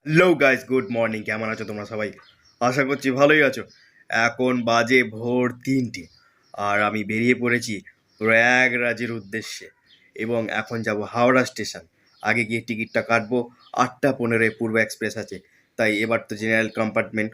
Hello guys, good morning. কেমন আছো তোমরা সবাই? আশা করছি ভালোই আছো। এখন বাজে ভোর 3টে আর আমি বেরিয়ে পড়েছি প্রয়াগরাজের উদ্দেশ্যে এবং এখন যাব হাওড়া স্টেশন। আগে গিয়ে টিকিটটা কাটবো। 8:15 পূর্ব এক্সপ্রেস আছে, তাই এবার তো জেনারেল কম্পার্টমেন্ট,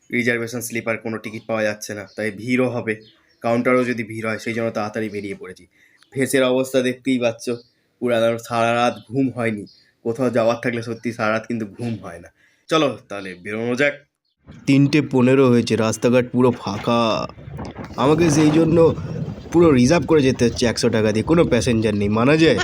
রিজার্ভেশন স্লিপার কোনো টিকিট পাওয়া যাচ্ছে না, তাই ভিড়ও হবে। কাউন্টারও যদি ভিড় হয়, সেই জন্য তাড়াতাড়ি বেরিয়ে পড়েছি। ফেসের অবস্থা দেখতেই পাচ্ছ, পুরো একদম সারা রাত ঘুম হয়নি। কোথাও যাওয়ার থাকলে সত্যি সারা রাত কিন্তু ঘুম হয় না। চলো তাহলে বেরোনো যাক। 3:15 হয়েছে, রাস্তাঘাট পুরো ফাঁকা। আমাকে সেই জন্য পুরো রিজার্ভ করে যেতে হচ্ছে 100 টাকা দিয়ে, কোনো প্যাসেঞ্জার নেই, মানা যায়?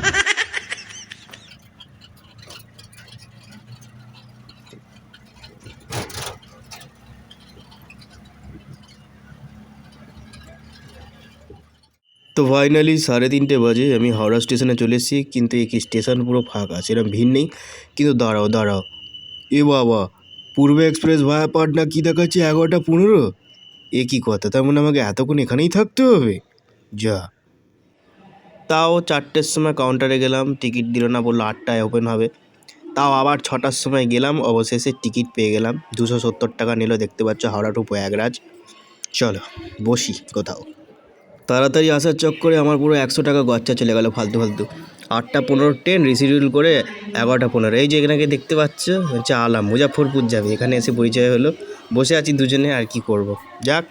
তো ফাইনালি 3:30 বাজে আমি হাওড়া স্টেশনে চলে এসেছি, কিন্তু এই কি স্টেশন পুরো ফাঁকা, সেরকম ভিড় নেই। কিন্তু দাঁড়াও দাঁড়াও, এ বাবা, পূর্ব এক্সপ্রেস ভায়া পাটনা কী দেখাচ্ছে 11:15? এ কী কথা, তার মানে আমাকে এতক্ষণ এখানেই থাকতে হবে? যা, তাও 4টের সময় কাউন্টারে গেলাম, টিকিট দিল না, বললো 8টায় ওপেন হবে। তাও আবার 6টার সময় গেলাম, অবশেষে টিকিট পেয়ে গেলাম। 270 টাকা নিল, দেখতে পাচ্ছ, হাওড়া টু প্রয়াগরাজ। চলো বসি কোথাও। তাড়াতাড়ি আসার চক্করে আমার পুরো 100 টাকা গচ্চা চলে গেল ফালতু ফালতু। 8:15 ট্রেন রিশিডিউল করে 11:15। এই যে এখানে দেখতে পাচ্ছ হচ্ছে আলাম, মুজাফরপুর যাবে। এখানে এসে পরিচয় হলো, বসে আছি দুজনে, আর কি করব। যাক,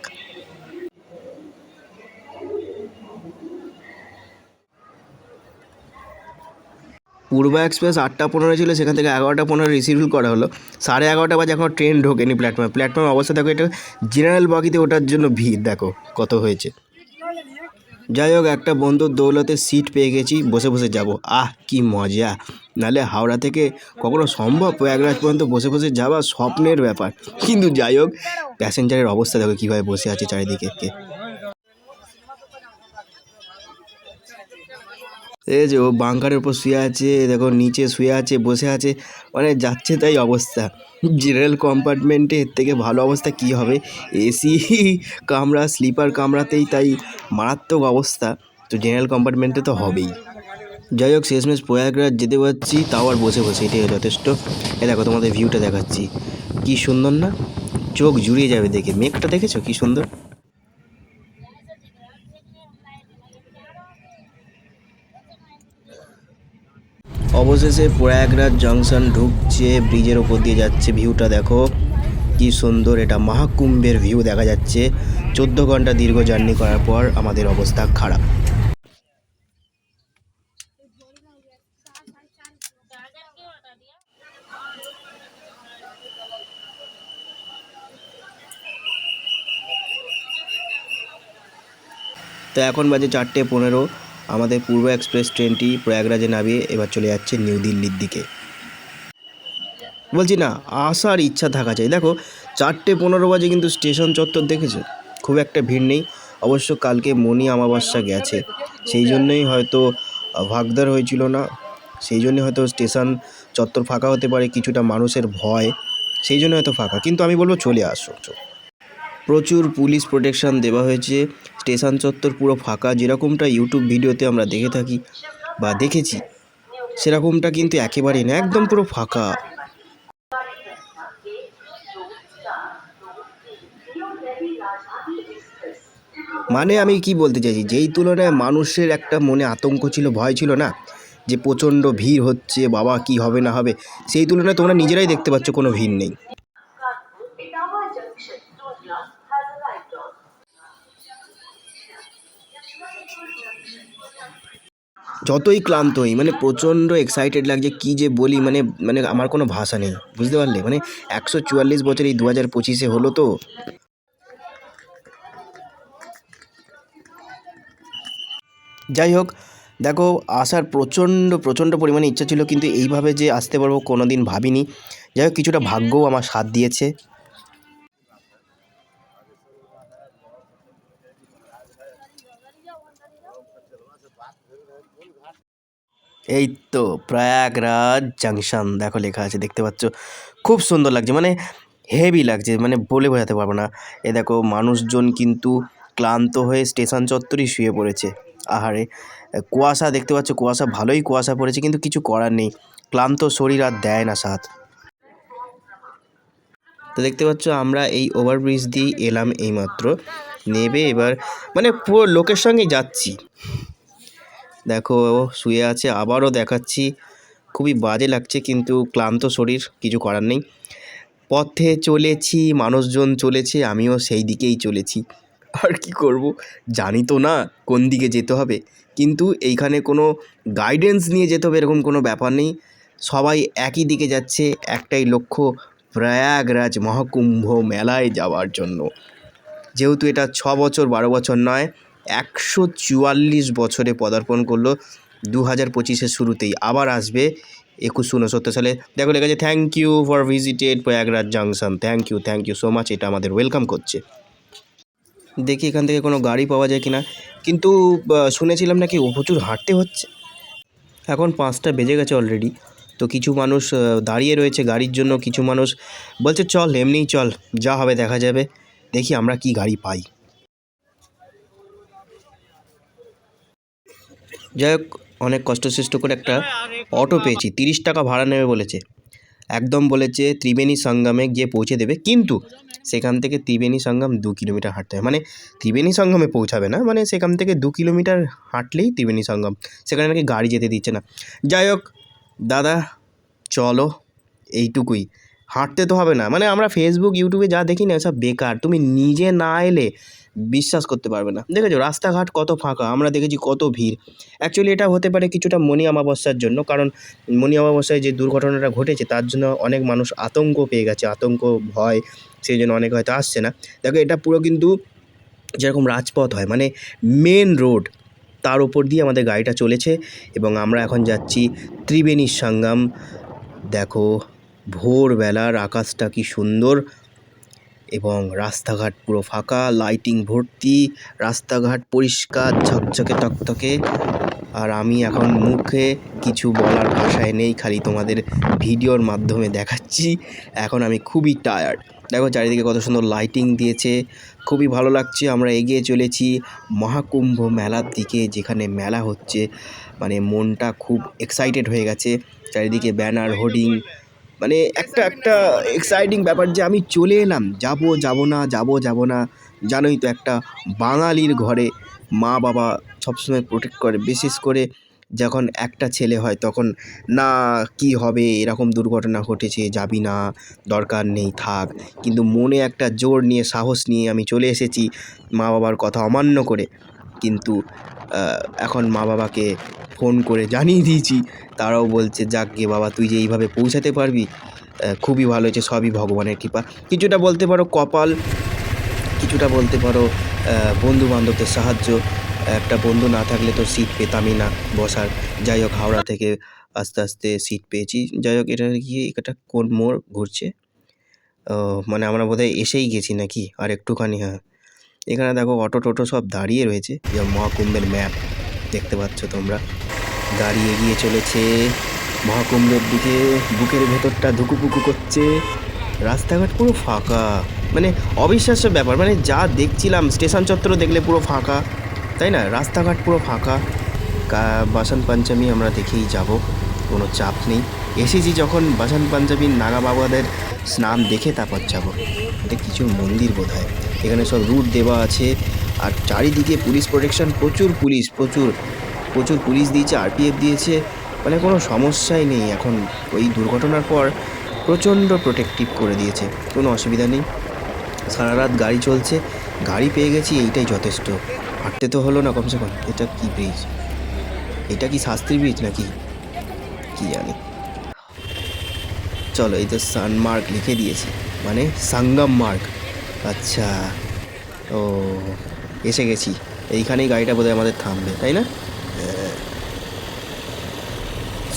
পূর্ব এক্সপ্রেস 8:15 ছিল, সেখান থেকে 11:15 রিসিডিউল করা হলো। 11:30 বাজে, এখন ট্রেন ঢোকেনি প্ল্যাটফর্মের অবস্থা দেখো। এটা জেনারেল বগিতে ওঠার জন্য ভিড় দেখো কত হয়েছে। যাই হোক, একটা বন্ধুর দৌলতে সিট পেয়ে গেছি, বসে বসে যাব। আহ কি মজা! নাহলে হাওড়া থেকে কখনো সম্ভব প্রয়াগরাজ পর্যন্ত বসে বসে যাওয়া স্বপ্নের ব্যাপার। কিন্তু যাই হোক, প্যাসেঞ্জারের অবস্থা দেখো কীভাবে বসে আছে চারিদিকে। এই যে ও বাঙ্কারের উপর শুয়ে আছে, দেখো নিচে শুয়ে আছে, বসে আছে, মানে যাচ্ছে তাই অবস্থা। জেনারেল কম্পার্টমেন্টে এর থেকে ভালো অবস্থা কি হবে? এসি কামরা, স্লিপার কামরাতেই তাই মারাত্মক অবস্থা, তো জেনারেল কম্পার্টমেন্টে তো হবেই। যাই হোক, শেষমেশ প্রয়াগরাজ যেতে পারছি, তাও আর বসে বসে, এটাই যথেষ্ট। এ দেখো, তোমাদের ভিউটা দেখাচ্ছি, কি সুন্দর না? চোখ জুড়িয়ে যাবে দেখে। মেঘটা দেখেছো কি সুন্দর? অবশেষে প্রয়াগরাজ জংশন ঢুকছে, ব্রিজের ওপর দিয়ে যাচ্ছে, ভিউটা দেখো কি সুন্দর। এটা মহাকুম্ভের ভিউ দেখা যাচ্ছে। 14 ঘন্টা দীর্ঘ জার্নি করার পর আমাদের অবস্থা খারাপ। তো এখন বাজে 4:15। আমাদের পূর্ব এক্সপ্রেস ট্রেনটি প্রয়াগরাজে নামিয়ে এবার চলে যাচ্ছে নিউ দিল্লির দিকে। বলছি না, আসার ইচ্ছা থাকা চাই। দেখো 4:15 বাজে, কিন্তু স্টেশন চত্বর দেখেছো, খুব একটা ভিড় নেই। অবশ্য কালকে মনি অমাবস্যা গেছে, সেই জন্যই হয়তো ভাগদার হয়েছিল না, সেই জন্য হয়তো স্টেশন চত্বর ফাঁকা হতে পারে, কিছুটা মানুষের ভয়, সেই জন্য হয়তো ফাঁকা। কিন্তু আমি বলবো চলে আসো। প্রচুর পুলিশ প্রোটেকশন দেওয়া হয়েছে, স্টেশন চত্বর পুরো ফাঁকা। যেরকমটা ইউটিউব ভিডিওতে আমরা দেখে থাকি বা দেখেছি, সেরকমটা কিন্তু একেবারেই না, একদম পুরো ফাঁকা। মানে আমি কি বলতে চাইছি, যেই তুলনায় মানুষের একটা মনে আতঙ্ক ছিল, ভয় ছিল না, যে প্রচণ্ড ভিড় হচ্ছে, বাবা কি হবে না হবে, সেই তুলনায় তোমরা নিজেরাই দেখতে পাচ্ছ কোনো ভিড় নেই। যতই ক্লান্ত হই, মানে প্রচণ্ড এক্সাইটেড লাগছে, কি যে বলি, মানে মানে আমার কোনো ভাষা নেই, বুঝতে পারলে? মানে 144 বছর এই 2025-এ হলো তো। যাই হোক, দেখো আসার প্রচণ্ড প্রচণ্ড পরিমাণে ইচ্ছা ছিল, কিন্তু এইভাবে যে আসতে পারবো কোনো দিন ভাবিনি। যাই হোক, কিছুটা ভাগ্যও আমার সাথ দিয়েছে। এই তো প্রয়াগরাজ জাংশন, দেখো লেখা আছে, দেখতে পাচ্ছ, খুব সুন্দর লাগছে, মানে হেভি লাগছে, মানে বলে বোঝাতে পারবো না। এ দেখো মানুষজন কিন্তু ক্লান্ত হয়ে স্টেশন চত্বরই শুয়ে পড়েছে। আহারে, কুয়াশা দেখতে পাচ্ছ, কুয়াশা, ভালোই কুয়াশা পড়েছে, কিন্তু কিছু করার নেই, ক্লান্ত শরীর আর দেয় না সাথ। তো দেখতে পাচ্ছ আমরা এই ওভারব্রিজ দিয়ে এলাম এইমাত্র, নেবে এবার মানে পুরো লোকের সঙ্গে যাচ্ছি। দেখো শুয়ে আছে, আবারও দেখাচ্ছি, খুবই বাজে লাগছে কিন্তু ক্লান্ত শরীর, কিছু করার নেই। পথে চলেছি, মানুষজন চলেছে, আমিও সেই দিকেই চলেছি। আর কি করব, জানি তো না কোন দিকে যেতে হবে, কিন্তু এইখানে কোনো গাইডেন্স নিয়ে যেতে হবে এরকম কোনো ব্যাপার নেই। সবাই একই দিকে যাচ্ছে, একটাই লক্ষ্য, প্রয়াগরাজ মহাকুম্ভ মেলায় যাওয়ার জন্য। যেহেতু এটা 6 বছর 12 বছর নয়, 144 বছরে পদার্পণ করলো 2025-এর শুরুতেই, আবার আসবে 2169 সালে। দেখো লেখা আছে thank you for visited Prayagraj junction, thank you so much, এটা আমাদের ওয়েলকাম করছে। দেখি এখান থেকে কোনো গাড়ি পাওয়া যায় কিনা, কিন্তু শুনেছিলাম নাকি প্রচুর হাঁটতে হচ্ছে। এখন 5টা বেজে গেছে অলরেডি, তো কিছু মানুষ দাঁড়িয়ে রয়েছে গাড়ির জন্য, কিছু মানুষ বলছে চল এমনিই চল, যা হবে দেখা যাবে, দেখি আমরা কি গাড়ি পাই। যাই হোক, অনেক কষ্টসৃষ্ট করে একটা অটো পেয়েছি, 30 টাকা ভাড়া নেবে বলেছে, একদম বলেছে ত্রিবেণী সঙ্গমে গিয়ে পৌঁছে দেবে, কিন্তু সেখান থেকে ত্রিবেণী সঙ্গম 2 কিলোমিটার হাঁটতে হয়, মানে ত্রিবেণী সঙ্গমে পৌঁছাবে না, মানে সেখান থেকে 2 কিলোমিটার হাঁটলেই ত্রিবেণী সঙ্গম, সেখানে নাকি গাড়ি যেতে দিচ্ছে না। যাই হোক দাদা চলো, এইটুকুই, হাঁটতে তো হবে না, মানে আমরা ফেসবুক ইউটিউবে যা দেখি না সব বেকার, তুমি নিজে না এলে বিশ্বাস করতে পারবে না। দেখেছো রাস্তাঘাট কত ফাঁকা, আমরা দেখেছি কত ভিড়। অ্যাকচুয়ালি এটা হতে পারে কিছুটা মনি অমাবস্যার জন্য, কারণ মনি অমাবস্যায় যে দুর্ঘটনাটা ঘটেছে তার জন্য অনেক মানুষ আতঙ্ক পেয়ে গেছে, আতঙ্ক ভয়, সেই জন্য অনেকে হয়তো আসছে না। দেখো এটা পুরো কিন্তু যেরকম রাজপথ হয়, মানে মেন রোড, তার উপর দিয়ে আমাদের গাড়িটা চলেছে এবং আমরা এখন যাচ্ছি ত্রিবেণী সঙ্গম। দেখো ভোরবেলার আকাশটা কি সুন্দর এবং রাস্তাঘাট পুরো ফাঁকা, লাইটিং ভর্তি, রাস্তাঘাট পরিষ্কার ঝকঝকে তকতকে। আর আমি এখন মুখে কিছু বলার ভাষায় নেই, খালি তোমাদের ভিডিওর মাধ্যমে দেখাচ্ছি। এখন আমি খুবই টায়ার্ড। দেখো চারিদিকে কত সুন্দর লাইটিং দিয়েছে, খুবই ভালো লাগছে। আমরা এগিয়ে চলেছি মহাকুম্ভ মেলার দিকে, যেখানে মেলা হচ্ছে, মানে মনটা খুব এক্সাইটেড হয়ে গেছে। চারিদিকে ব্যানার, হোর্ডিং, মানে একটা এক্সাইটিং ব্যাপার যে আমি চলে এলাম, যাব না। জানোই তো একটা বাঙালির ঘরে মা বাবা সবসময় প্রোটেক্ট করে, বিশেষ করে যখন একটা ছেলে হয় তখন, না কি হবে এরকম দুর্ঘটনা ঘটেছে, যাবি না, দরকার নেই থাক, কিন্তু মনে একটা জোর নিয়ে সাহস নিয়ে আমি চলে এসেছি মা বাবার কথা অমান্য করে। কিন্তু এখন মা বাবাকে ফোন করে জানিয়ে দিয়েছি, তারাও বলছে যাক গে বাবা, তুই যে এইভাবে পৌঁছাতে পারবি খুবই ভালো হয়েছে, সবই ভগবানের কৃপা। কিছুটা বলতে পারো কপাল, কিছুটা বলতে পারো বন্ধুবান্ধবদের সাহায্য। একটা বন্ধু না থাকলে তো সিট পেতামই না বসার। যাই হোক হাওড়া থেকে আস্তে আস্তে সিট পেয়েছি। যাই হোক এটা গিয়ে এটা কোন মোড় ঘুরছে, মানে আমরা বোধহয় এসেই গেছি নাকি, আর একটুখানি। হ্যাঁ, এখানে দেখো অটো টোটো সব দাঁড়িয়ে রয়েছে, যে মহাকুম্ভের ম্যাপ দেখতে পাচ্ছ তোমরা। গাড়ি এগিয়ে চলেছে মহাকুম্ভের দিকে, বুকের ভেতরটা ধুকুপুকু করছে, রাস্তাঘাট পুরো ফাঁকা, মানে অবিশ্বাস্য ব্যাপার। মানে যা দেখছিলাম, স্টেশন চত্বর দেখলে পুরো ফাঁকা, তাই না, রাস্তাঘাট পুরো ফাঁকা। বাসন পঞ্চমী আমরা দেখেই যাব, কোনো চাপ নেই। এসেছি যখন বাসন পঞ্চমীর নাগা বাবাদের স্নান দেখে তারপর যাব। এটা কিছু মন্দির বোধ হয়, এখানে সব রুট দেওয়া আছে, আর চারিদিকে পুলিশ প্রোটেকশন, প্রচুর পুলিশ দিয়েছে, আরপিএফ দিয়েছে, মানে কোনো সমস্যাই নেই এখন। ওই দুর্ঘটনার পর প্রচণ্ড প্রোটেক্টিভ করে দিয়েছে, কোনো অসুবিধা নেই। সারা রাত গাড়ি চলছে, গাড়ি পেয়ে গেছি, এইটাই যথেষ্ট। হাঁটতে তো হলো না কমসে কম। এটা কি ব্রিজ, এটা কি শাস্ত্রী ব্রিজ নাকি কি জানি। চলো, এই তো সানমার্গ লিখে দিয়েছে, মানে সঙ্গম মার্গ। আচ্ছা, ও এসে গেছি, এইখানেই গাড়িটা বোধহয় আমাদের থামবে, তাই না?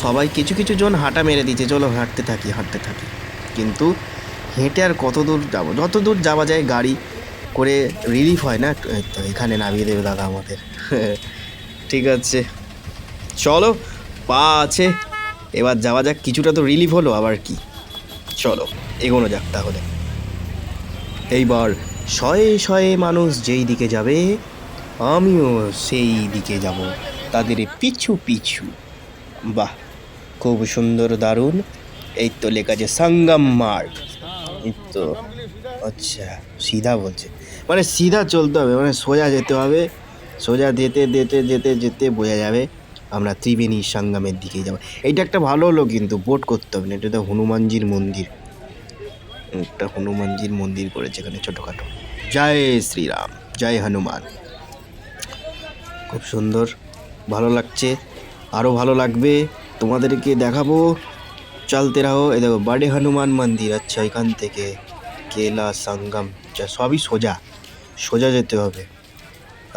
সবাই কিছু জন হাঁটা মেরে দিচ্ছে, চলো হাঁটতে থাকি। কিন্তু হেঁটে আর কত দূর যাবো, যত দূর যাওয়া যায় গাড়ি করে রিলিফ হয় না। তো এখানে নামিয়ে দেবে দাদা আমাদের। ঠিক আছে চলো, পা আছে, এবার যাওয়া যাক, কিছুটা তো রিলিফ হলো, আবার কি, চলো এগোনো যাক তাহলে। এইবার শয়ে মানুষ যেই দিকে যাবে আমিও সেই দিকে যাব, তাদের পিছু। বাহ, খুব সুন্দর, দারুণ। এই তো লেখা আছে সঙ্গম মার্গ। এই তো আচ্ছা সিধা বলছে, মানে সিধা চলতে হবে, মানে সোজা যেতে হবে, সোজা যেতে যেতে যেতে যেতে বোঝা যাবে আমরা ত্রিবেণী সঙ্গমের দিকে যাবো। এইটা একটা ভালো হলো, কিন্তু বোট করতে হবে না, এটা তো হনুমানজির মন্দির, একটা হনুমানজির মন্দির করেছে এখানে ছোটোখাটো। জয় শ্রীরাম, জয় হনুমান। খুব সুন্দর, ভালো লাগছে, আরও ভালো লাগবে, তোমাদেরকে দেখাবো। চলতে রাহো। এ দেখো বড়ে হনুমান মন্দির, আচ্ছা এখান থেকে কেলা সঙ্গম, আচ্ছা সবই সোজা, সোজা যেতে হবে।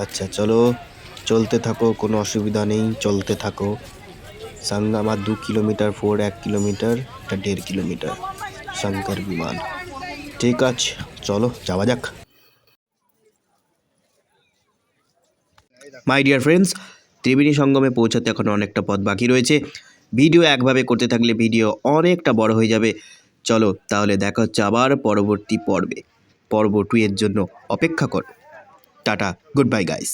আচ্ছা চলো, চলতে থাকো, কোনো অসুবিধা নেই, চলতে থাকো। সঙ্গম আর 2 কিলোমিটার, 1 কিলোমিটার, এটা 1.5 কিলোমিটার শঙ্কর বিমান। ঠিক আছে, চলো যাওয়া যাক। মাই ডিয়ার ফ্রেন্ডস, ত্রিবেণী সঙ্গমে পৌঁছাতে এখন অনেকটা পথ বাকি রয়েছে। ভিডিও একভাবে করতে থাকলে ভিডিও অনেকটা বড় হয়ে যাবে। চলো তাহলে দেখা হচ্ছে আবার পরবর্তী পর্বে। পর্ব 2 এর জন্য অপেক্ষা করো। Tata, good bye guys.